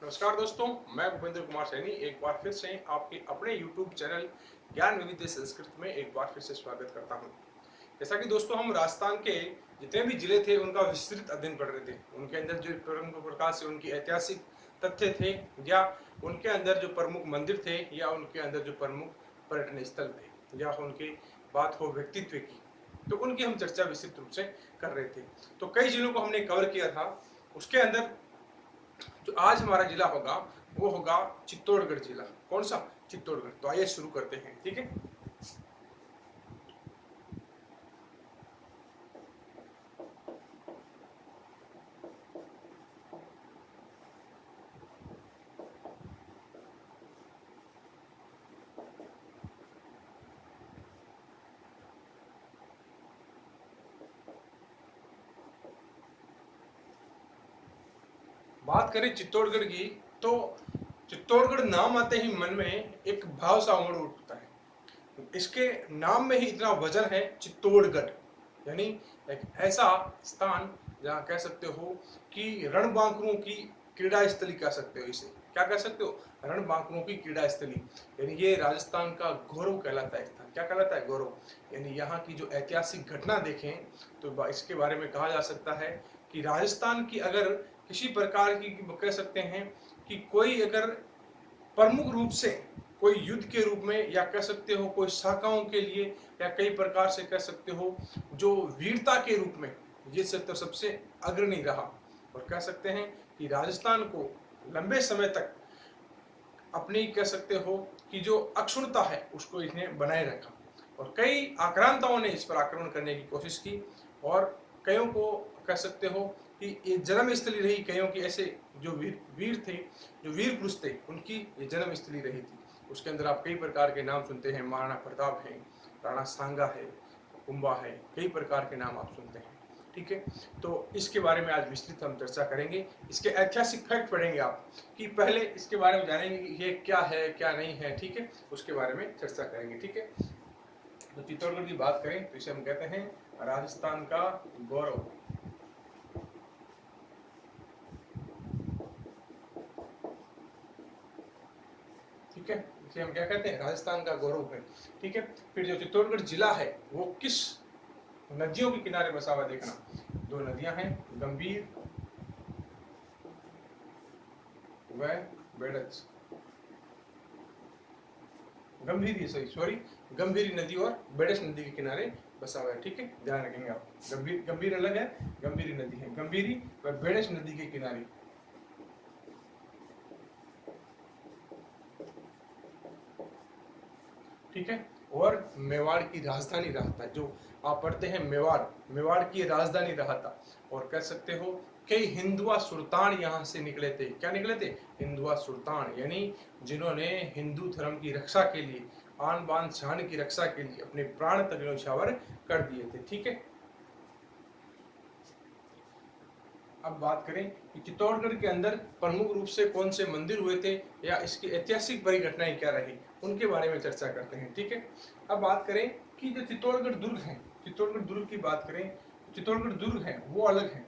नमस्कार दोस्तों, मैं भूपेंद्र कुमार सैनी एक बार फिर से आपके अपने YouTube चैनल ज्ञान विविध संस्कृत में एक बार फिर से स्वागत करता हूं। जैसा कि दोस्तों हम राजस्थान के जितने भी जिले थे उनका विस्तृत अध्ययन कर रहे थे। उनके अंदर जो प्रमुख प्रकार से उनकी ऐतिहासिक तथ्य थे या उनके अंदर जो प्रमुख मंदिर थे या उनके अंदर जो प्रमुख पर्यटन स्थल थे या उनकी बात हो व्यक्तित्व की, तो उनकी हम चर्चा विस्तृत रूप से कर रहे थे। तो कई जिलों को हमने कवर किया था। उसके अंदर जो आज हमारा जिला होगा वो होगा चित्तौड़गढ़ जिला। कौन सा? चित्तौड़गढ़। तो आइए शुरू करते हैं। ठीक है, बात करें चित्तौड़गढ़ की तो चित्तौड़गढ़ नाम आते ही मन में एक भाव सा उमड़ उठता है। इसके नाम में ही इतना वजन है चित्तौड़गढ़, यानी एक ऐसा स्थान जहाँ कह सकते हो कि रणबांकुरों की क्रीड़ा स्थली कह सकते हो। इसे क्या कह सकते हो? रणबांकुरों की क्रीड़ा स्थली। यानी ये राजस्थान का गौरव कहलाता है स्थान। क्या कहलाता है? गौरव। यानी यहाँ की जो ऐतिहासिक घटना देखें तो इसके बारे में कहा जा सकता है कि राजस्थान की अगर किसी प्रकार की कह सकते हैं कि कोई अगर प्रमुख रूप से कोई युद्ध के रूप में या कह सकते हो कोई शाखाओं के लिए या कई प्रकार से कह सकते हो जो वीरता के रूप में ये सेक्टर सबसे अग्रणी रहा। और कह सकते हैं कि राजस्थान को लंबे समय तक अपनी कह सकते हो कि जो अक्षुणता है उसको इसने बनाए रखा और कई आक्रांताओं ने इस पर आक्रमण करने की कोशिश की और कईयों को कह सकते हो कि ये जन्म स्थली रही। कईयों की ऐसे जो वीर थे, जो वीर पुरुष थे, उनकी ये जन्म स्थली रही थी। उसके अंदर आप कई प्रकार के नाम सुनते हैं। महाराणा प्रताप है, राणा सांगा है, कुंभा है, कई प्रकार के नाम आप सुनते हैं। ठीक है, तो इसके बारे में आज विस्तृत हम चर्चा करेंगे। इसके ऐतिहासिक फैक्ट पढ़ेंगे आप कि पहले इसके बारे में जानेंगे कि ये क्या है क्या नहीं है। ठीक है, उसके बारे में चर्चा करेंगे। ठीक है, तो चित्तौड़गढ़ की बात करें तो इसे हम कहते हैं राजस्थान का गौरव। ठीक है, इसे हम क्या कहते हैं? राजस्थान का गौरव है। ठीक है, फिर जो चित्तौड़गढ़ जिला है वो किस नदियों के किनारे बसा हुआ? देखना, दो नदियां हैं, गंभीर व बेड़च। गंभीरी नदी और बेड़च नदी के किनारे बसा हुआ है। ठीक है, ध्यान रखेंगे आप। गंभीर अलग है, गंभीरी नदी है। गंभीरी व बेड़च नदी के किनारे। ठीक है, और मेवाड़ की राजधानी रहा था। जो आप पढ़ते हैं मेवाड़ की राजधानी रहा था। और कह सकते हो कई हिंदुआ सुल्तान यहाँ से निकले थे। क्या निकले थे? हिंदुआ सुल्तान, यानी जिन्होंने हिंदू धर्म की रक्षा के लिए, आन बान शान की रक्षा के लिए अपने प्राण तक न्यौछावर कर दिए थे। ठीक है, अब बात करें कि चित्तौड़गढ़ के अंदर प्रमुख रूप से कौन से मंदिर हुए थे या इसकी ऐतिहासिक परिघटनाएं क्या रही, उनके बारे में चर्चा करते हैं। ठीक है, अब बात करें कि जो चित्तौड़गढ़ दुर्ग है, चित्तौड़गढ़ दुर्ग की बात करें, चित्तौड़गढ़ दुर्ग है वो अलग है।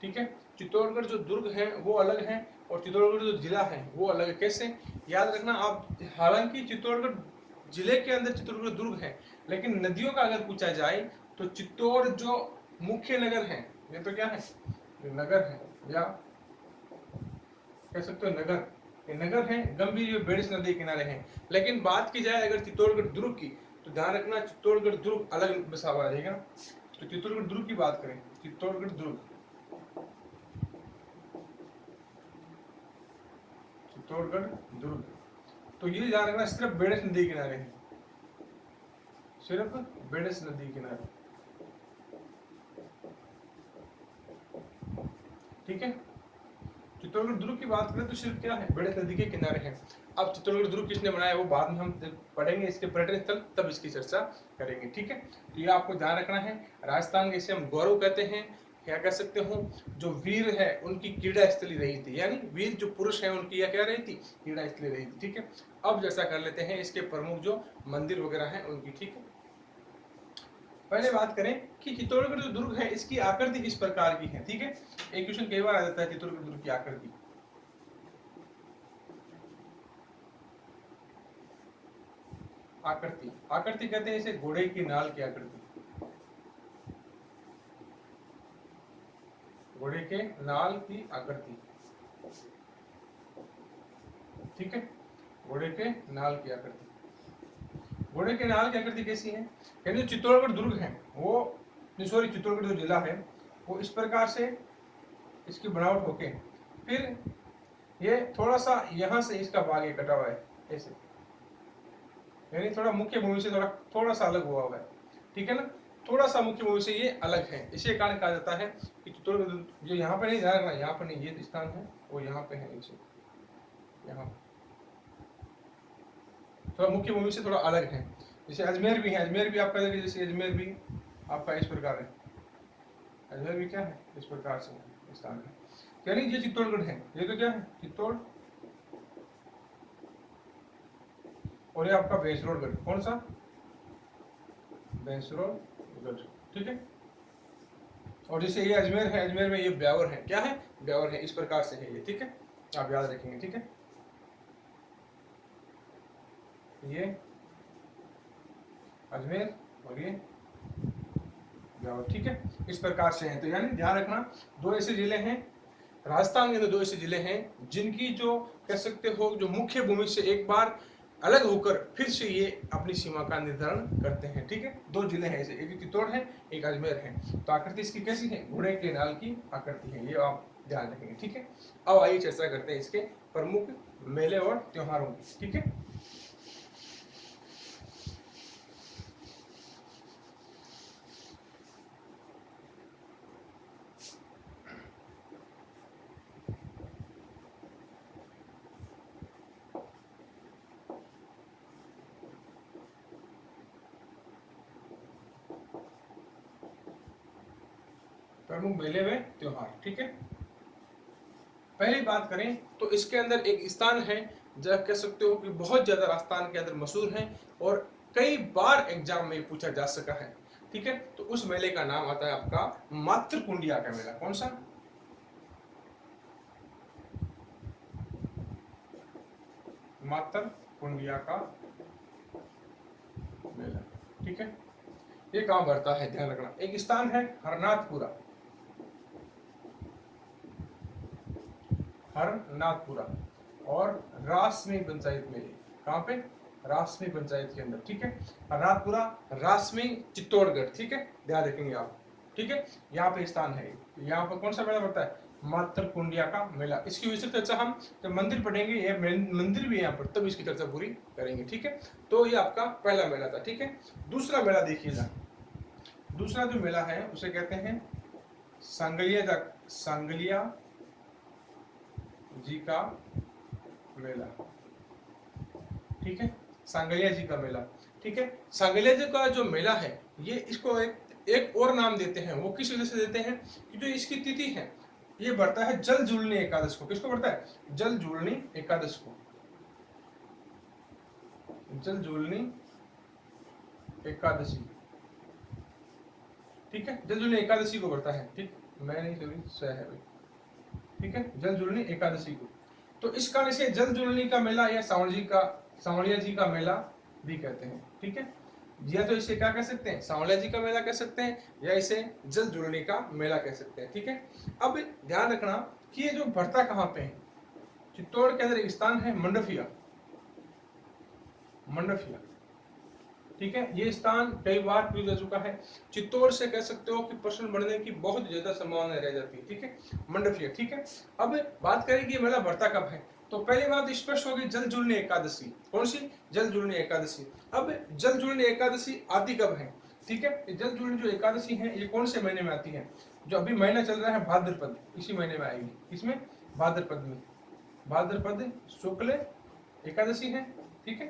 ठीक है, चित्तौड़गढ़ जो दुर्ग है वो अलग है और चित्तौड़गढ़ जो जिला है वो अलग है। कैसे? याद रखना आप, हालांकि चित्तौड़गढ़ जिले के अंदर चित्तौड़गढ़ दुर्ग है, लेकिन नदियों का अगर पूछा जाए तो चित्तौड़ जो मुख्य नगर है, ये तो क्या है? नगर है या कह सकते हो नगर, ये नगर है। गंभीर बेड़च नदी के किनारे हैं। लेकिन बात की जाए अगर चित्तौड़गढ़ दुर्ग की तो ध्यान रखना चित्तौड़गढ़ दुर्ग अलग बसा हुआ रहेगा। तो चित्तौड़गढ़ दुर्ग की बात करें, चित्तौड़गढ़ दुर्ग, चित्तौड़गढ़ दुर्ग, तो ये ध्यान रखना सिर्फ बेड़च नदी के किनारे है, सिर्फ बेड़च नदी के किनारे। ठीक है, चित्तौड़गढ़ दुर्ग की बात करें तो सिर्फ क्या है? बेड़च नदी के किनारे है। अब चित्तौड़गढ़ दुर्ग किसने बनाया वो बाद में हम पढ़ेंगे, इसके पर्यटन स्थल तब इसकी चर्चा करेंगे। ठीक है, तो ये आपको ध्यान रखना है। राजस्थान के इसे हम गौरव कहते हैं। क्या कह सकते हो? जो वीर है उनकी क्रीड़ा स्थली रही थी, यानी वीर जो पुरुष है उनकी यह क्या रही थी? क्रीड़ा स्थली रही थी। ठीक है, अब जैसा कर लेते हैं इसके प्रमुख जो मंदिर वगैरह हैं उनकी। ठीक है, पहले बात करें कि चित्तौड़गढ़ जो दुर्ग है इसकी आकृति किस प्रकार की है। ठीक है, एक क्वेश्चन कई बार आ जाता है चित्तौड़गढ़ दुर्ग की आकृति। आकृति आकृति कहते हैं इसे घोड़े की नाल की आकृति, घोड़े के नाल की आकृति। ठीक है, घोड़े के नाल की आकृति। घोड़े के नाल की आकृति कैसी है? कहते जो चित्तौड़गढ़ दुर्ग है वो, सॉरी चित्तौड़गढ़ जो जिला है वो इस प्रकार से इसकी बनावट होके फिर ये थोड़ा सा यहाँ से इसका भाग ये कटा हुआ है ऐसे, यानी थोड़ा मुख्य भूमि से थोड़ा सा अलग हुआ हुआ है। ठीक है ना, थोड़ा सा मुख्य भूमि से ये अलग है। इसी कारण कहा जाता है कि चित्तौड़गढ़ जो यहाँ पे नहीं ध्यान रखना, यहाँ पे नहीं, ये स्थान है वो यहाँ पे है नीचे, यहाँ थोड़ा मुख्य भूमि से थोड़ा अलग है। जैसे अजमेर भी है, अजमेर भी आपका जैसे अजमेर भी आपका इस प्रकार है, अजमेर भी क्या है इस प्रकार से स्थान है। यानी ये चित्तौड़गढ़ है, ये तो क्या है चित्तौड़, और ये आपका भैंसरोडगढ़, कौन सा भैंसरोडगढ़। ठीक है, और जैसे ये अजमेर है, अजमेर में ये ब्यावर है, क्या है ब्यावर है, इस प्रकार से है ये। ठीक है, आप याद रखेंगे। ठीक है, ये अजमेर और ये ब्यावर। ठीक है, इस प्रकार से है। तो यानी ध्यान रखना दो ऐसे जिले हैं राजस्थान के अंदर, दो ऐसे जिले हैं जिनकी जो कह सकते हो जो मुख्य भूमि से एक बार अलग होकर फिर से ये अपनी सीमा का निर्धारण करते हैं। ठीक है, दो जिले हैं ऐसे, एक चित्तौड़ है एक अजमेर है। तो आकृति इसकी कैसी है? घोड़े के नाल की आकृति है, ये आप ध्यान रखेंगे। ठीक है, अब आइए चर्चा करते हैं इसके प्रमुख मेले और त्योहारों की। ठीक है, प्रमुख मेले व त्योहार। ठीक है, पहली बात करें तो इसके अंदर एक स्थान है जहाँ कह सकते हो कि बहुत ज्यादा राजस्थान के अंदर मशहूर है और कई बार एग्जाम में पूछा जा सका है। ठीक है, तो उस मेले का नाम आता है आपका मातृकुंडिया का मेला। कौन सा? मातृकुंडिया का मेला। ठीक है, ये कहाँ भरता है ध्यान रखना। एक स्थान है हरनाथपुरा, हरनाथपुरा, और रासमी पंचायत में, कहाँ पे? रासमी पंचायत के अंदर। ठीक है, हरनाथपुरा, रासमी, चित्तौड़गढ़। ठीक है, ध्यान रखेंगे आप। ठीक है, यहाँ पे स्थान है। यहाँ पर कौन सा मेला पड़ता है? मातृकुंडिया का मेला। इसकी विस्तृत चर्चा हम जब मंदिर पढ़ेंगे, ये मंदिर भी यहाँ पर, तब इसकी चर्चा पूरी करेंगे। ठीक है, तो ये आपका पहला मेला था। ठीक है, दूसरा मेला देखिएगा। दूसरा जो मेला है उसे कहते हैं सांगलिया जी का मेला। ठीक है, सांगलिया जी का मेला। ठीक है, सांगलिया जी का जो मेला है ये इसको एक और नाम देते हैं। वो किस वजह से देते हैं कि जो इसकी तिथि है ये बढ़ता है जल जुलनी एकादश को। किसको बढ़ता है? जल जुलनी एकादश को, जल जुलनी एकादशी। ठीक है, जल जुलनी एकादशी को बढ़ता है। ठीक, मैं नहीं सॉरी स है भाई। ठीक है, जल जुलनी एकादशी को। तो इस कारण से जल जुलनी का मेला या सांवलिया जी का मेला भी कहते हैं। ठीक है, या तो इसे क्या कह सकते हैं? सांवलिया जी का मेला कह सकते हैं, या इसे जल जुलनी का मेला कह सकते हैं। ठीक है, अब ध्यान रखना कि ये जो भरता कहाँ पे है, चित्तौड़ के अंदर एक स्थान है मंडफिया। मंडफिया, ठीक है, ये स्थान कई बार पूछा जा चुका है। चित्तौड़ से कह सकते हो कि प्रश्न बनने की बहुत ज्यादा संभावना रह जाती है। ठीक है, मंडफिया। ठीक है, अब बात करें कि मेला भरता कब है, तो पहली बात स्पष्ट होगी जल जुलनी एकादशी। कौन सी? जल जुलनी एकादशी। अब जल जुलनी एकादशी आती कब है? ठीक है, जल जुलनी जो एकादशी है ये कौन से महीने में आती है? जो अभी महीना चल रहा है भाद्रपद, इसी महीने में आएगी। इसमें भाद्रपद में, भाद्रपद शुक्ल एकादशी है। ठीक है,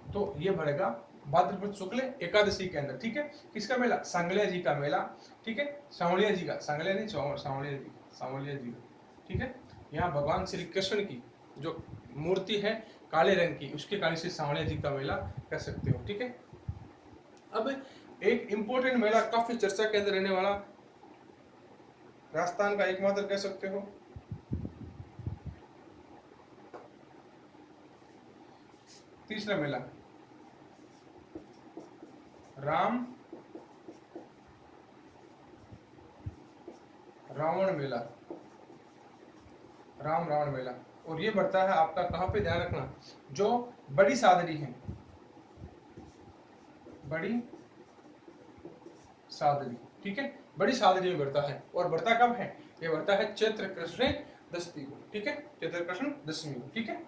तो ये भरेगा भाद्रपद शुक्ल एकादशी के अंदर। ठीक है, किसका मेला? सांगलिया जी का मेला। ठीक है, सांवलिया जी का, सांगलिया नहीं सांवलिया जी, सांवलिया जी का। ठीक है, यहाँ भगवान श्री कृष्ण की जो मूर्ति है काले रंग की, उसके कारण से सांवलिया जी का मेला कह सकते हो। ठीक है, अब एक इंपॉर्टेंट मेला, काफी चर्चा के अंदर रहने वाला, राजस्थान का एकमात्र कह सकते हो। तीसरा मेला राम रावण मेला, राम रावण मेला। और ये बढ़ता है आपका कहां पे, ध्यान रखना, जो बड़ी सादरी है, बड़ी सादरी, ठीक है, बड़ी सादरी में बढ़ता है। और बढ़ता कब है, ये बढ़ता है चैत्र कृष्ण दशमी को, ठीक है, चैत्र कृष्ण दशमी को, ठीक है।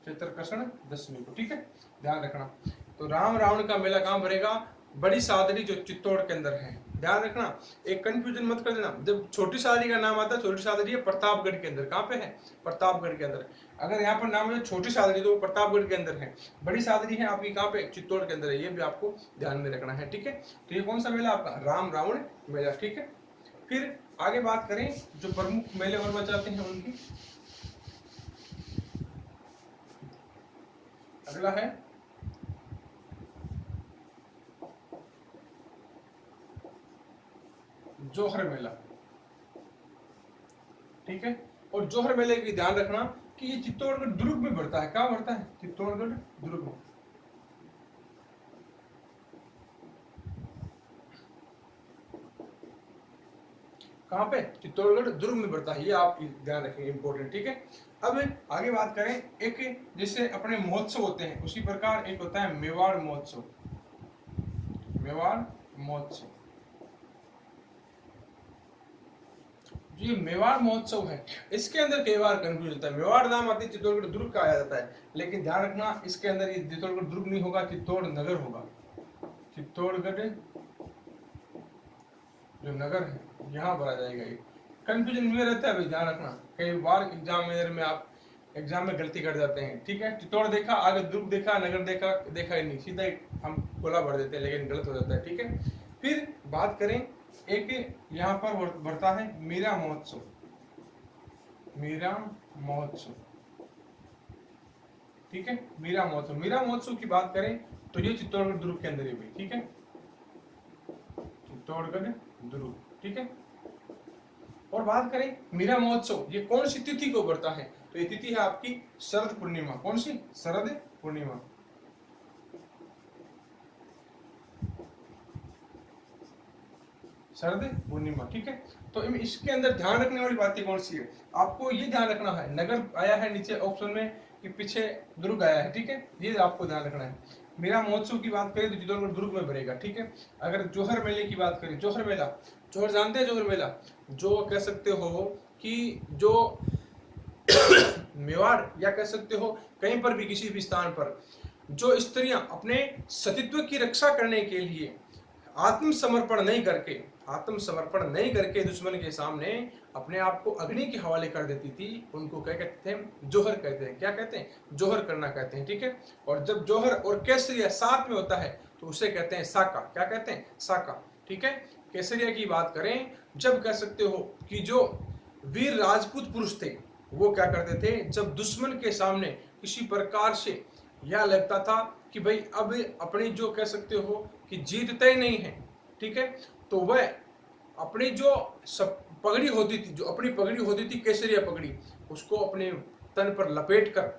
चैत्र कृष्ण दशमी को, ठीक है, ध्यान रखना। तो राम रावण का मेला कहां भरेगा, बड़ी सादरी जो चित्तौड़ के अंदर है, ध्यान रखना, एक कंफ्यूजन मत कर देना। जब छोटी सादरी का नाम आता है, छोटी सादरी है प्रतापगढ़ के अंदर, कहां पे है, प्रतापगढ़ के अंदर। अगर यहाँ पर नाम है छोटी सादरी तो वो प्रतापगढ़ के अंदर है। बड़ी सादरी है आपकी कहां पे, चित्तौड़ के अंदर है, ये भी आपको ध्यान में रखना है, ठीक है। तो ये कौन सा मेला आपका, राम रावण मेला, ठीक है। फिर आगे बात करें जो प्रमुख मेले और बचाते हैं उनकी, अगला है जोहर मेला, ठीक है। और जोहर मेले की ध्यान रखना कि ये चित्तौड़गढ़ दुर्ग में बढ़ता है, कहां बढ़ता है, चित्तौड़गढ़ दुर्ग में। कहां पे, चित्तौड़गढ़ दुर्ग में बढ़ता है, ये आप ध्यान रखेंगे, इंपॉर्टेंट, ठीक है। अब आगे बात करें, एक जैसे अपने महोत्सव होते हैं उसी प्रकार एक होता है मेवाड़ महोत्सव, मेवाड़ महोत्सव। ये मेवाड़ महोत्सव है, इसके अंदर कई बार कंफ्यूज होता है। मेवाड़ नाम आती है, चित्तौड़गढ़ दुर्ग का आया जाता है, लेकिन ध्यान रखना इसके अंदर ये चित्तौड़गढ़ दुर्ग नहीं होगा, चित्तौड़ नगर होगा। चित्तौड़गढ़ जो नगर है यहाँ पर आ जाएगा। ये कंफ्यूजन में रहता है भाई, ध्यान रखना, कई बार एग्जाम में आप एग्जाम में गलती कर जाते हैं, ठीक है। चित्तौड़ देखा, आगे दुर्ग देखा, नगर देखा, देखा ही नहीं, सीधा हम गोला भर देते हैं, लेकिन गलत हो जाता है, ठीक है। फिर बात करें, एक यहाँ पर बढ़ता है मीरा महोत्सव, मीरा महोत्सव, ठीक है, मीरा महोत्सव। मीरा महोत्सव की बात करें तो ये चित्तौड़गढ़ दुर्ग के अंदर ही भी, ठीक है, चित्तौड़गढ़ दुर्ग, ठीक है। और बात करें मीरा महोत्सव, ये कौन सी तिथि को बढ़ता है, तो ये तिथि है आपकी शरद पूर्णिमा, कौन सी, शरद पूर्णिमा, शरद पूर्णिमा, ठीक है। तो इसके अंदर ध्यान रखने वाली बातें कौन सी है, आपको ये ध्यान रखना है, नगर आया है नीचे ऑप्शन में कि पीछे दुर्ग आया है, ठीक है, ये आपको ध्यान रखना है। मेरा महोत्सव की बात करें तो चित्तौड़गढ़ दुर्ग में भरेगा, ठीक है। अगर जोहर मेले की बात करें, जोहर मेला, जोहर जानते हैं, जोहर मेला जो कह सकते हो कि जो मेवाड़ या कह सकते हो कहीं पर भी किसी भी स्थान पर जो स्त्रियां अपने सतीत्व की रक्षा करने के लिए आत्मसमर्पण नहीं करके दुश्मन के सामने अपने आप को अग्नि के हवाले कर देती थी, उनको क्या कहते हैं, जोहर कहते हैं, क्या कहते हैं, जोहर करना कहते हैं, ठीक है। और जब जोहर और केसरिया साथ में होता है तो उसे कहते हैं साका, क्या कहते हैं, साका, ठीक है। केसरिया की बात करें, जब कह सकते हो कि जो वीर राजपूत पुरुष थे वो क्या करते थे, जब दुश्मन के सामने किसी प्रकार से यह लगता था कि भाई अब अपनी जो कह सकते हो कि जीत तय नहीं है, ठीक है, तो वह अपनी जो सब पगड़ी होती थी, जो अपनी पगड़ी होती थी केसरिया पगड़ी, उसको अपने तन पर लपेट कर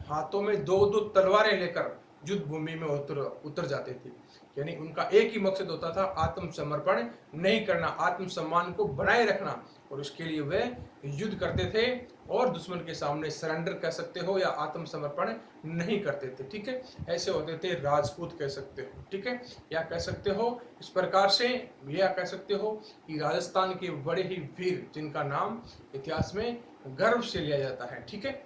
हाथों में दो दो तलवारें लेकर युद्ध भूमि में उतर जाते थे। यानी उनका एक ही मकसद होता था, आत्मसमर्पण नहीं करना, आत्मसम्मान को बनाए रखना, और उसके लिए वे युद्ध करते थे और दुश्मन के सामने सरेंडर कह सकते हो या आत्मसमर्पण नहीं करते थे, ठीक है। ऐसे होते थे राजपूत कह सकते हो, ठीक है, या कह सकते हो इस प्रकार से, या कह सकते हो कि राजस्थान के बड़े ही वीर जिनका नाम इतिहास में गर्व से लिया जाता है, ठीक है।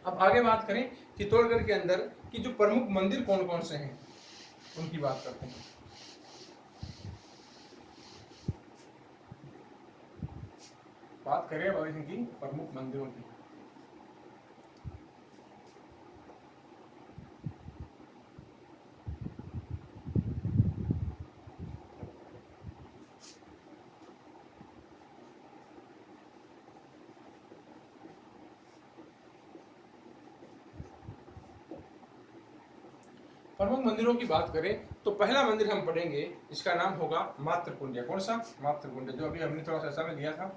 अब आगे बात करें चित्तौड़गढ़ के अंदर कि जो प्रमुख मंदिर कौन कौन से हैं उनकी बात करते हैं। बात करें बाबा सिंह की प्रमुख मंदिरों की, प्रमुख मंदिरों की बात करें तो पहला मंदिर हम पढ़ेंगे इसका नाम होगा मातृकुंडिया। कौन सा? मातृकुंडिया, जो अभी हमने थोड़ा सा समय दिया था,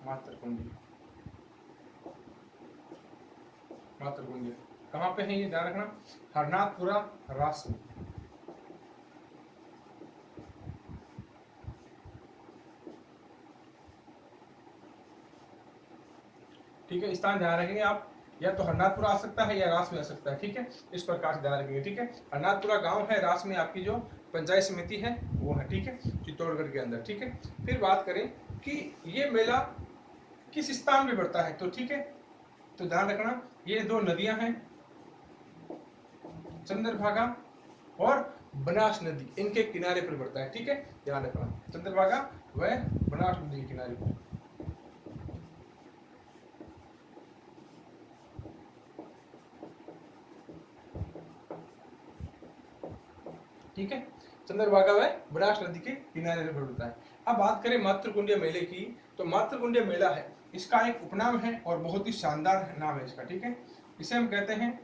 मातृकुंडिया। मातृकुंडिया कहाँ पे है ये ध्यान रखना, हरनाथपुरा, रास में। ठीक है, स्थान ध्यान रखेंगे आप, या तो हरनाथपुरा आ सकता है या रास में आ सकता है। ठीक है, इस प्रकार से ध्यान रखेंगे। ठीक है, हरनाथपुरा गांव है, रास में आपकी जो पंचायत समिति है वो है। ठीक है, चित्तौड़गढ़ के अंदर। ठीक है, फिर बात करें कि ये मेला किस स्थान में पड़ता है, तो ठीक है, तो ध्यान रखना ये दो नदियां हैं, चंद्रभागा और बनास नदी, इनके किनारे पर पड़ता है। ठीक है, ध्यान रखना, चंद्रभागा व बनास नदी के किनारे पर। ठीक है, चंद्रभागा व बनास नदी के किनारे पर पड़ता है। अब बात करें मातृकुंडिया मेले की, तो मातृकुंडिया मेला है, इसका एक उपनाम है और बहुत ही शानदार नाम है इसका। ठीक है, इसे हम कहते हैं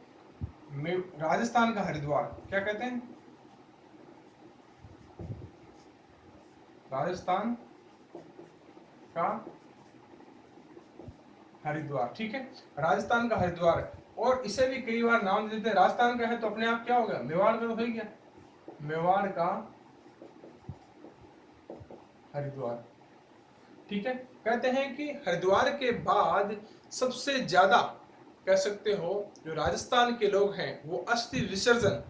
राजस्थान का हरिद्वार। क्या कहते हैं? राजस्थान का हरिद्वार। ठीक है, राजस्थान का हरिद्वार, और इसे भी कई बार नाम देते हैं, राजस्थान का है तो अपने आप क्या हो गया, मेवाड़ का तो हो गया, मेवाड़ का हरिद्वार। ठीक है, कहते हैं कि हरिद्वार के बाद सबसे ज्यादा कह सकते हो जो राजस्थान के लोग हैं वो अस्थि विसर्जन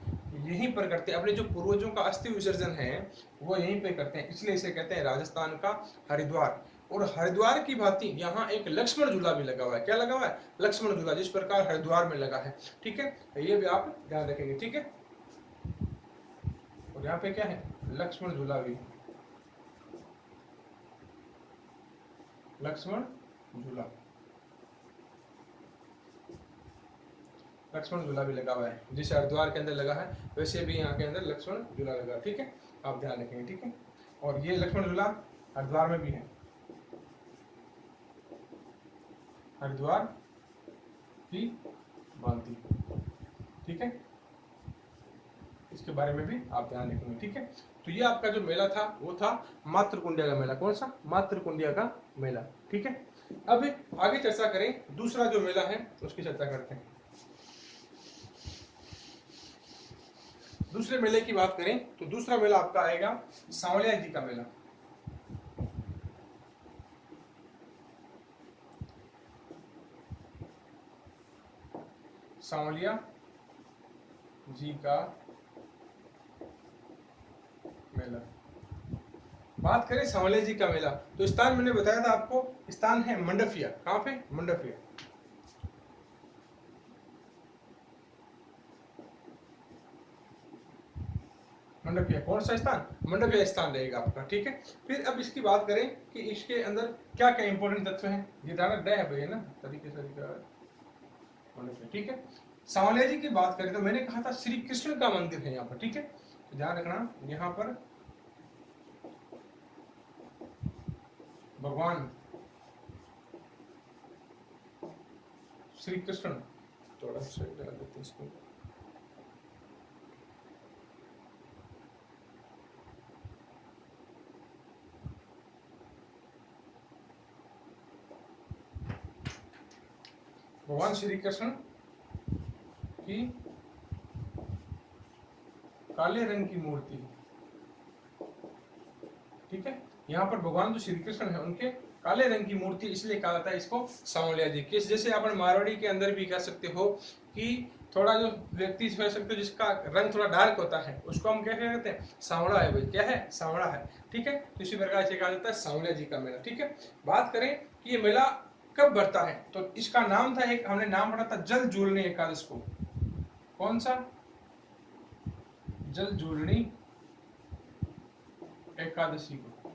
यहीं पर करते हैं, अपने जो पूर्वजों का अस्थि विसर्जन है वो यहीं पे करते हैं, इसलिए इसे कहते हैं राजस्थान का हरिद्वार। और हरिद्वार की भांति यहाँ एक लक्ष्मण झूला भी लगा हुआ है। क्या लगा हुआ है? लक्ष्मण झूला, जिस प्रकार हरिद्वार में लगा है। ठीक है, ये भी आप ध्यान रखेंगे। ठीक है, और यहाँ पे क्या है, लक्ष्मण झूला भी, लक्ष्मण झूला, लक्ष्मण झूला भी लगा हुआ है, जिस हरिद्वार के अंदर लगा है वैसे भी यहाँ के अंदर लक्ष्मण झूला लगा। ठीक है, आप ध्यान रखेंगे। ठीक है, और ये लक्ष्मण झूला हरिद्वार में भी है, हरिद्वार की भांति। ठीक है, इसके बारे में भी आप ध्यान रखेंगे। ठीक है, तो ये आपका जो मेला था वो था मातृकुंडिया का मेला। कौन सा? मातृकुंडिया का मेला। ठीक है, अब आगे चर्चा करें, दूसरा जो मेला है उसकी चर्चा करते हैं। दूसरे मेले की बात करें तो दूसरा मेला आपका आएगा सांवलिया जी का मेला। सांवलिया जी का मेला। बात करें सांवलिया जी का मेला तो स्थान मैंने बताया था आपको, स्थान है मंडफिया। कहां पे? मंडफिया। मंडपिया कौन सा स्थान? मंडपिया स्थान रहेगा आपका। ठीक है, फिर अब इसकी बात करें कि इसके अंदर क्या क्या इंपॉर्टेंट तत्व हैं, ये ध्यान रखना है भैया ना, तरीके से मंडपिया। ठीक है, सांवलिया जी की बात करें तो मैंने कहा था श्री कृष्ण का मंदिर है यहाँ पर। ठीक है, तो ध्यान रखना यहाँ पर भगवान श्री कृष्ण, थोड़ा सा लगा देते हैं इसको, भगवान श्री कृष्ण की काले रंग की मूर्ति। ठीक है, यहाँ पर भगवान जो श्री कृष्ण है उनके काले रंग की मूर्ति, इसलिए कहा जाता है इसको सांवलिया जी। किस जैसे अपन मारवाड़ी के अंदर भी कह सकते हो कि थोड़ा जो व्यक्ति कह सकते हो जिसका रंग थोड़ा डार्क होता है उसको हम क्या कहते हैं? सांवला है भाई। क्या है? सांवला है। ठीक है, तो इसी प्रकार से कहा जाता है सांवलिया जी का मेला। ठीक है, बात करें कि ये मेला कब बढ़ता है तो इसका नाम था, एक हमने नाम पढ़ा था जल जूलनी एकादश को। कौन सा? जल जूलनी एकादशी को।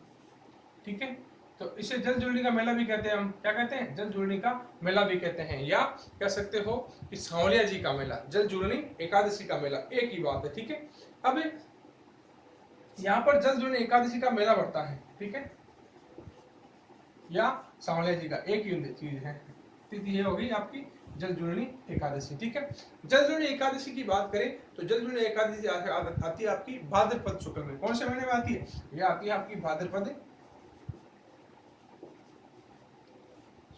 ठीक है, तो इसे जल जुलनी का मेला भी कहते हैं। हम क्या कहते हैं? जल जुलनी का मेला भी कहते हैं, या कह सकते हो कि सांवलिया जी का मेला, जल जुलनी एकादशी का मेला, एक ही बात है। ठीक है, अब यहाँ पर जल जुलनी एकादशी का मेला बढ़ता है। ठीक है, या सांवलिया जी का, एक ही चीज है। तिथि ये होगी आपकी जल जुलनी एकादशी। ठीक है, जल जुलनी एकादशी की बात करें तो जल जुलनी एकादशी आती है आपकी भाद्रपद शुक्ल में। कौन से महीने में आती है? यह आती है आपकी भाद्रपद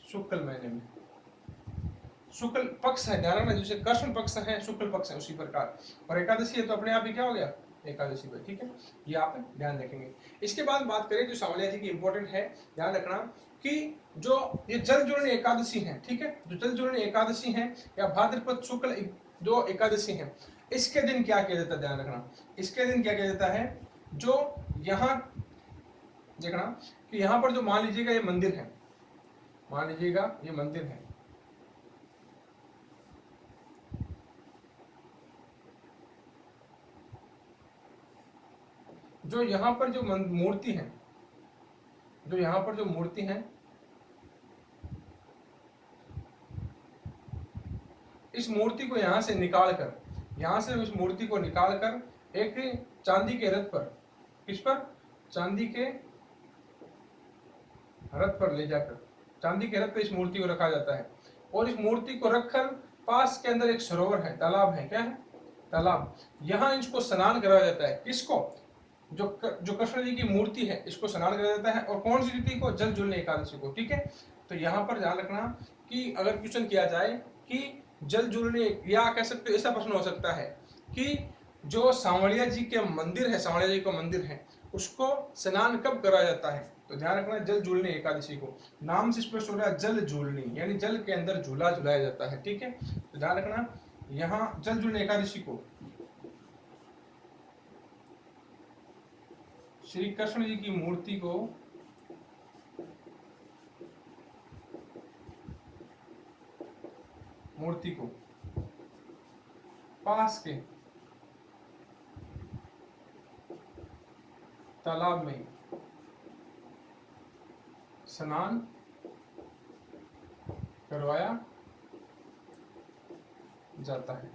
शुक्ल महीने में। शुक्ल पक्ष है, ध्यान रखना, जैसे कृष्ण पक्ष है शुक्ल पक्ष है उसी प्रकार, और एकादशी है तो अपने आप ही क्या हो गया? एकादशी पर। ठीक है, ये आप ध्यान रखेंगे। इसके बाद बात करें जो सांवलिया जी की इंपॉर्टेंट है, ध्यान रखना कि जो ये जल जुलनी एकादशी है, ठीक है, जो जल जुलनी एकादशी है या भाद्रपद शुक्ल जो एकादशी है, इसके दिन क्या किया जाता है? ध्यान रखना, इसके दिन क्या किया जाता है? जो यहाँ देखना कि यहाँ पर जो मान लीजिएगा ये मंदिर है, मान लीजिएगा ये मंदिर है, जो यहाँ पर जो मूर्ति है, जो यहाँ पर जो मूर्ति है, इस मूर्ति को यहाँ से निकालकर, यहाँ से इस मूर्ति को निकालकर एक चांदी के रथ पर, किस पर? चांदी के रथ पर ले जाकर, चांदी के रथ पर इस मूर्ति को रखा जाता है, और इस मूर्ति को रखकर पास के अंदर एक सरोवर है, तालाब है, क्या है? तालाब। यहाँ इसको स्नान कराया जाता है। किसको? जो कृष्ण जी की मूर्ति है, इसको स्नान कराया जाता है। और कौन सी तिथि को? जल जुलनी एकादशी को। ठीक है, तो यहाँ पर ध्यान रखना कि अगर क्वेश्चन किया जाए कि जल जुलनी, या कह सकते हो ऐसा प्रश्न हो सकता है कि जो सांवलिया जी के मंदिर है, सांवलिया जी का मंदिर है, उसको स्नान कब कराया जाता है? तो ध्यान रखना जल जुलनी एकादशी को। नाम से स्पष्ट हो रहा है जल जुलनी, यानी जल के अंदर झूला झुलाया जाता है। ठीक है, तो ध्यान रखना यहाँ जल जुलनी एकादशी को श्री कृष्ण जी की मूर्ति को पास के तालाब में स्नान करवाया जाता है।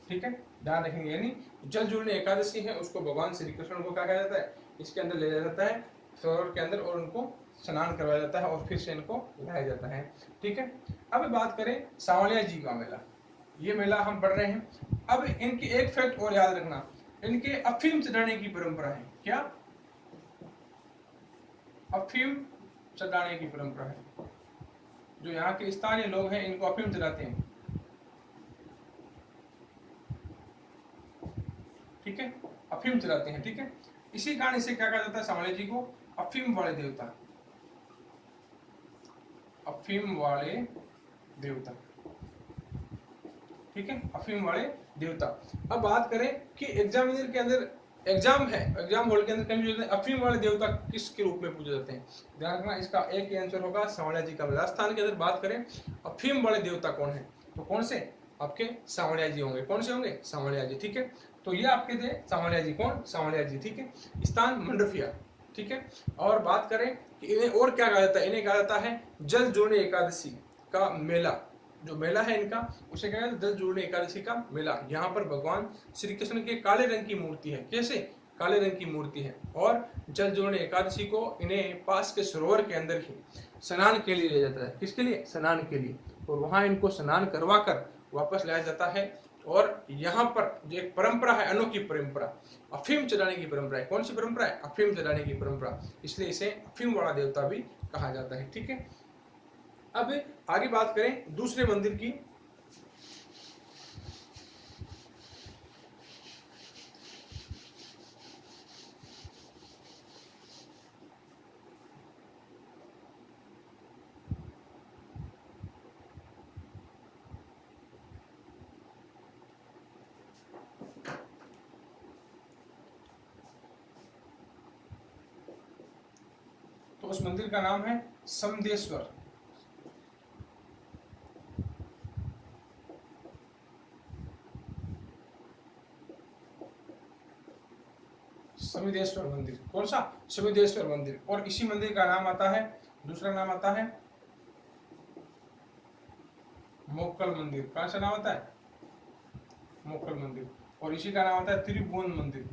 ठीक है, ध्यान रखेंगे, यानी जल जुलनी एकादशी है उसको भगवान श्री कृष्ण को क्या कहा जाता है? इसके अंदर ले जाया जाता है सरोवर के अंदर, और उनको स्नान करवाया जाता है और फिर से इनको लाया जाता है। ठीक है, अब बात करें सांवलिया जी का मेला, ये मेला हम पढ़ रहे हैं। अब इनकी एक फैक्ट और याद रखना, इनके अफीम चढ़ाने की परंपरा है। क्या? अफीम चढ़ाने की परंपरा है। जो यहाँ के स्थानीय लोग हैं इनको अफीम चढ़ाते हैं। ठीक है, अफीम चढ़ाते हैं। ठीक है, इसी कारण से क्या कहा जाता है सांवलिया जी को? अफीम वाले देवता, अफीम वाले देवता। ठीक है, अफीम वाले देवता। अब बात करें कि एग्जामिनर के अंदर एग्जाम है, एग्जाम हॉल के अंदर कंफ्यूजन है, अफीम वाले देवता किसके रूप में पूजे जाते हैं? ध्यान रखना, इसका एक ही आंसर होगा सांवलिया जी का। राजस्थान के अंदर बात करें अफीम वाले देवता कौन है, तो कौन से? आपके सांवलिया जी होंगे। कौन से होंगे? सांवलिया जी। ठीक है, तो ये आपके थे सांवलिया जी। कौन? सांवलिया जी। ठीक है, स्थान मंडफिया। ठीक है, और बात करें कि इन्हें और क्या कहा जाता है? इन्हें कहा जाता है जल जुलनी एकादशी का मेला। जो मेला है इनका उसे क्या कहते हैं? जल जुलनी एकादशी का मेला। यहाँ पर भगवान श्री कृष्ण के काले रंग की मूर्ति है। कैसे? काले रंग की मूर्ति है, और जल जुलनी एकादशी को इन्हें पास के सरोवर के अंदर ही स्नान के लिए ले जाता है। किसके लिए? स्नान के लिए, और वहां इनको स्नान करवा कर वापस लाया जाता है। और यहाँ पर जो एक परंपरा है, अनोखी परंपरा, अफीम चढ़ाने की परंपरा है। कौन सी परंपरा है? अफीम चढ़ाने की परंपरा, इसलिए इसे अफीम वाला देवता भी कहा जाता है। ठीक है, अब आगे बात करें दूसरे मंदिर की। तो उस मंदिर का नाम है समदेश्वर। समिदेश्वर मंदिर। कौन सा? समिदेश्वर मंदिर। और इसी मंदिर का नाम आता है, दूसरा नाम आता है मोक्कल मंदिर। कौन सा नाम आता है? मोक्कल मंदिर। और इसी का नाम आता है त्रिभुवन मंदिर।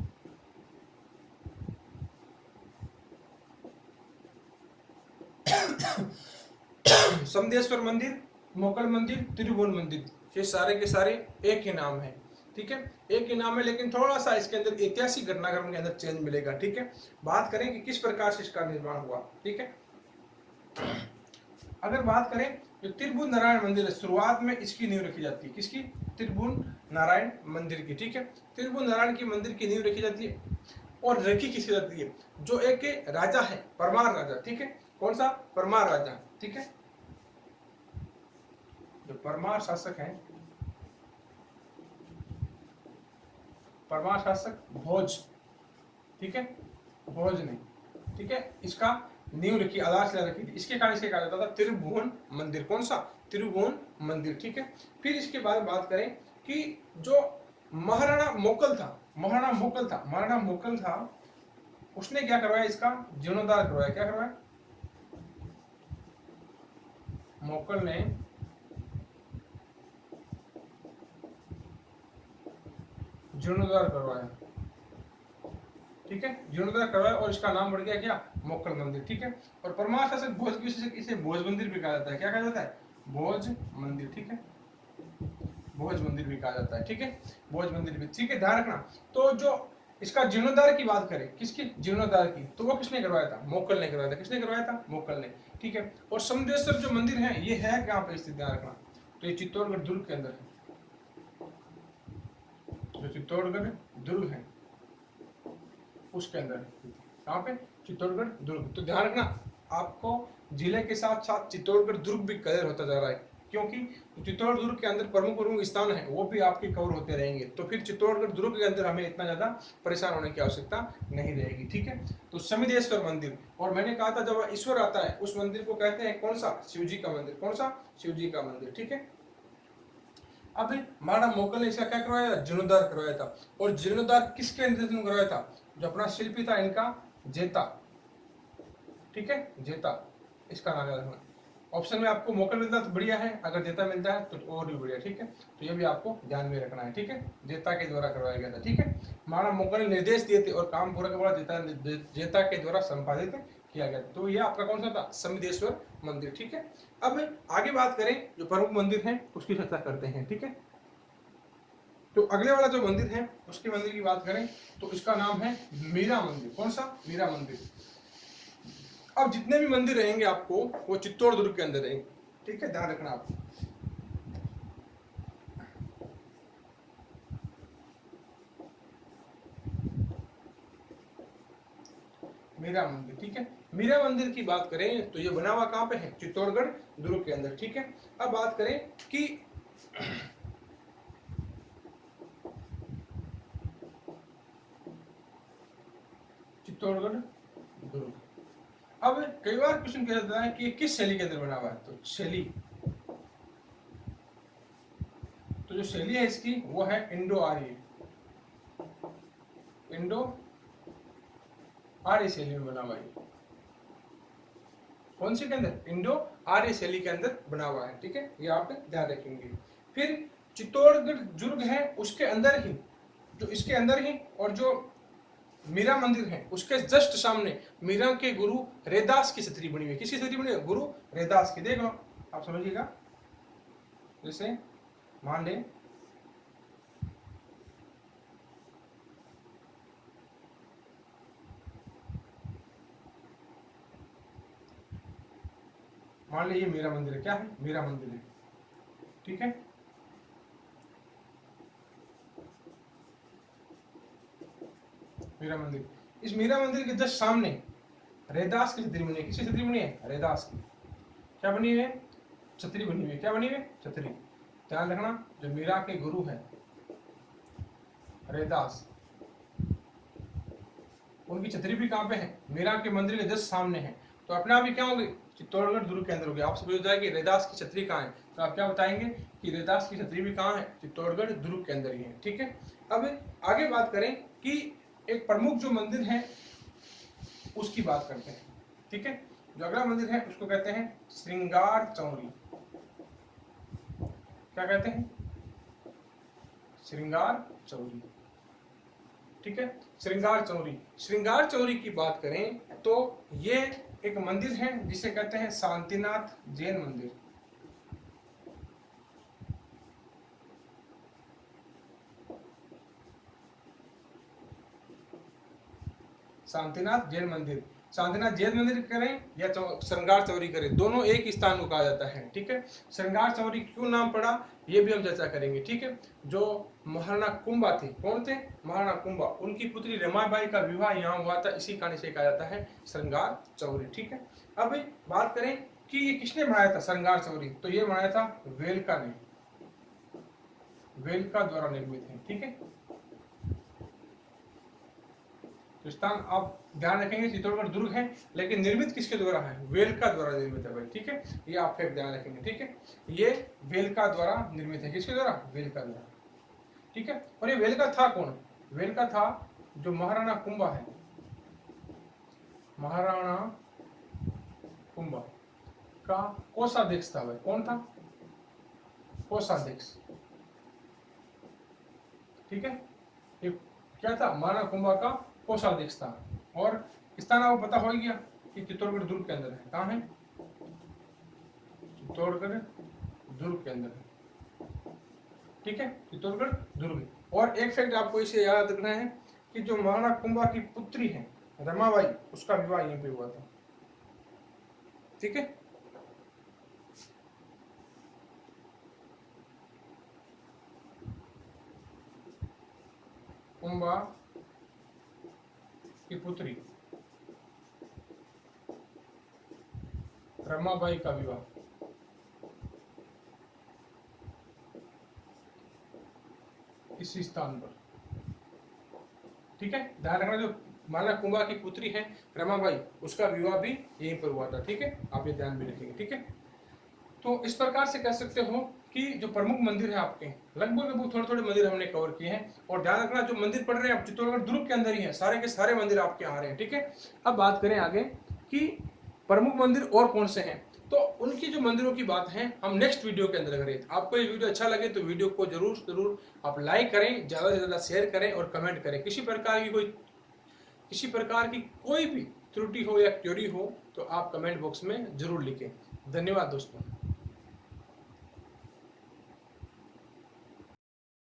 समदेश्वर मंदिर, मोकल मंदिर, त्रिभुवन मंदिर, ये सारे के सारे एक ही नाम है। ठीक है, एक ही नाम है, लेकिन थोड़ा सा इसके अंदर ऐतिहासिक घटनाक्रम के अंदर चेंज मिलेगा। ठीक है, बात करें कि किस प्रकार से इसका निर्माण हुआ। ठीक है, अगर बात करें जो त्रिभुवन नारायण मंदिर है, शुरुआत में इसकी नींव रखी जाती है। किसकी? त्रिभुवन नारायण मंदिर की। ठीक है, त्रिभुवन नारायण की मंदिर की नींव रखी जाती है, और रखी किसकी जाती है? जो एक राजा है, परमार राजा। ठीक है, कौन सा? परमार राजा। ठीक है, जो परमार शासक है, परमार शासक भोज। ठीक है, भोज ने, ठीक है, इसका नींव रखी, आधारशिला रखी थी। इसके कारण इसे कहा जाता था त्रिभुवन मंदिर। कौन सा? त्रिभुवन मंदिर। ठीक है, फिर इसके बाद बात करें कि जो महाराणा मोकल था, महाराणा मोकल था, उसने क्या करवाया? इसका जीर्णोद्धार करवाया। क्या करवाया? मोकल ने जीर्णोद्धार करवाया। ठीक है, जीर्णोद्धार करवाया और इसका नाम बढ़ गया क्या? मोकल मंदिर। ठीक है, और परमार शासक भोज की वजह से इसे भोज मंदिर भी कहा जाता है। क्या कहा जाता है? भोज मंदिर। ठीक है, भोज मंदिर भी कहा जाता है। ठीक है, भोज मंदिर भी। ठीक है, ध्यान रखना। तो जो इसका जीर्णोद्धार की बात करें, किसकी जीर्णोद्धार की, तो वो किसने करवाया था? मोकल ने करवाया था। किसने करवाया था? मोकल ने। ठीक है, और समदेश्वर जो मंदिर है, ये है कहाँ पे स्थित? ध्यान रखना, तो ये चित्तौड़गढ़ दुर्ग के अंदर है। जो चित्तौड़गढ़ दुर्ग है उसके अंदर है। कहाँ पे? चित्तौड़गढ़ दुर्ग। तो ध्यान रखना, आपको जिले के साथ साथ चित्तौड़गढ़ दुर्ग भी कवर होता जा रहा है, क्योंकि चित्तौड़गढ़ दुर्ग के अंदर प्रमुख प्रमुख स्थान है, वो भी आपके कवर होते रहेंगे। तो फिर चित्तौड़गढ़ दुर्ग के अंदर हमें इतना ज्यादा परेशान होने की आवश्यकता नहीं रहेगी। ठीक है, तो समिदेश्वर मंदिर, और मैंने कहा था जब ईश्वर आता है उस मंदिर को कहते हैं कौन सा? शिव जी का मंदिर। कौन सा? शिव जी का मंदिर। ठीक है, अब महाराणा मोकल ने इसका क्या करवाया? जीर्णोद्धार करवाया था। और जीर्णोद्धार किसके नेतृत्व में करवाया था? जो अपना शिल्पी था इनका, जेता। ठीक है, जेता, इसका नाम याद रखना। ऑप्शन में आपको मोकल मिलता है तो बढ़िया है, अगर जेता मिलता है तो और भी बढ़िया। ठीक है, तो ये भी आपको ध्यान में रखना है। ठीक है, जेता के द्वारा करवाया गया था। ठीक है, महाराणा मोकल ने निर्देश दिए थे और काम पूरा करवाया जेता के द्वारा संपादित किया गया। तो ये आपका कौन सा था? समिदेश्वर मंदिर। ठीक है, अब आगे बात करें जो प्रमुख मंदिर है उसकी चर्चा करते हैं। ठीक है, तो अगले वाला जो मंदिर है उसके मंदिर की बात करें तो इसका नाम है मीरा मंदिर। कौन सा? मीरा मंदिर। अब जितने भी मंदिर रहेंगे आपको वो चित्तौड़ दुर्ग के अंदर रहेंगे। ठीक है, ध्यान रखना आप। मीरा मंदिर। ठीक है, मीरा मंदिर की बात करें तो ये बना हुआ कहाँ पे है? चित्तौड़गढ़ दुर्ग के अंदर। ठीक है, अब बात करें कि चित्तौड़गढ़ दुर्ग, अब कई बार क्वेश्चन किया जाता है कि किस शैली के अंदर बना हुआ है, तो शैली, तो जो शैली है इसकी वो है इंडो आर्य। इंडो आर्य शैली में बना हुआ है। कौन सी के अंदर? इंडो आर्य शैली के अंदर बना हुआ है। ठीक है, ये आप ध्यान रखेंगे। फिर चित्तौड़गढ़ दुर्ग है उसके अंदर ही, जो इसके अंदर ही, और जो मीरा मंदिर है उसके जस्ट सामने मीरा के गुरु रैदास की छतरी बनी हुई है। किसकी छतरी बनी है? गुरु रैदास की। देखो आप समझिएगा, जैसे मान लें ये मीरा मंदिर है। क्या है? मीरा मंदिर है। ठीक है, मीरा मंदिर, इस मीरा मंदिर के जस्ट सामने रैदास की छतरी बनी है। किसकी छतरी बनी है? रैदास की। क्या बनी हुई है? छतरी बनी हुई है। क्या बनी हुई है? छतरी। ध्यान रखना, जो मीरा के गुरु है रैदास, उनकी छतरी भी कहाँ पे है? मीरा के मंदिर के जस्ट सामने है। तो अपने आप ही क्या होगी? चित्तौड़गढ़ दुर्ग के अंदर होगी। आपसे पूछा जाए कि रैदास की छतरी कहाँ है, तो आप क्या बताएंगे कि रैदास की छतरी भी कहाँ है? चित्तौड़गढ़ दुर्ग के अंदर ही है। ठीक है, अब आगे बात करें कि एक प्रमुख जो मंदिर है उसकी बात करते हैं। ठीक है, जो अगला मंदिर है उसको कहते हैं श्रृंगार चौरी। क्या कहते हैं? श्रृंगार चौरी। ठीक है, श्रृंगार चौरी। श्रृंगार चौरी की बात करें तो ये एक मंदिर है जिसे कहते हैं शांतिनाथ जैन मंदिर। शांतिनाथ जैन मंदिर, शांतिनाथ जैन मंदिर करें या श्रृंगार चौरी करें, दोनों एक ही स्थान को कहा जाता है। ठीक है, श्रृंगार चौरी क्यों नाम पड़ा ये भी हम चर्चा करेंगे। ठीक है, जो महाराणा कुंभा थे, कौन थे? महाराणा कुंभा, उनकी पुत्री रमाबाई का विवाह यहाँ हुआ था, इसी कहानी से कहा जाता है श्रृंगार चौरी। ठीक है, अब बात करें कि ये किसने बनाया था श्रृंगार चौरी, तो ये बनाया था वेलका ने, वेलका द्वारा निर्मित है। ठीक है, तो स्थान आप ध्यान रखेंगे चित्तौड़गढ़ दुर्ग है, लेकिन निर्मित किसके द्वारा है? वेलका द्वारा निर्मित है भाई। ठीक है, ये आप फिर ध्यान रखेंगे। ठीक है, ये वेलका द्वारा निर्मित है, किसके द्वारा? वेलका द्वारा। ठीक है, और ये वेलका था कौन? वेलका था जो महाराणा कुंभा है, महाराणा कुंभा का कोषाध्यक्ष था भाई। कौन था? कोषाध्यक्ष। ठीक है, ये क्या था? महाराणा कुंभा का कोषाध्यक्ष था। और स्थान आपको पता हो गया कि चित्तौड़गढ़ दुर्ग के अंदर है। कहाँ है? चित्तौड़गढ़ दुर्ग के अंदर है। ठीक है, चित्तौड़गढ़ दुर्ग। और एक फैक्ट आपको इसे याद रखना है कि जो महाराणा कुंभा की पुत्री है रमाबाई, उसका विवाह यहीं पे हुआ था। ठीक है, कुंभा की पुत्री रमाबाई का विवाह इसी स्थान पर। ठीक है, ध्यान रखना, जो महाराणा कुंभा की पुत्री है रमाबाई, उसका विवाह भी यहीं पर हुआ था। ठीक है, आप ये ध्यान भी रखेंगे। ठीक है, तो इस प्रकार से कह सकते हो कि जो प्रमुख मंदिर है आपके, लगभग थोड़े थोड़े मंदिर हमने कवर किए हैं। और ध्यान रखना, जो मंदिर पढ़ रहे हैं आप चित्तौड़गढ़ दुर्ग के अंदर ही है, सारे के सारे मंदिर आपके आ रहे हैं। ठीक है, अब बात करें आगे कि प्रमुख मंदिर और कौन से हैं, तो उनकी जो मंदिरों की बात है हम नेक्स्ट वीडियो के अंदर करें। आपको ये वीडियो अच्छा लगे तो वीडियो को जरूर आप लाइक करें, ज़्यादा से ज़्यादा शेयर करें और कमेंट करें। किसी प्रकार की कोई भी त्रुटि हो या क्वेरी हो तो आप कमेंट बॉक्स में जरूर लिखें। धन्यवाद दोस्तों।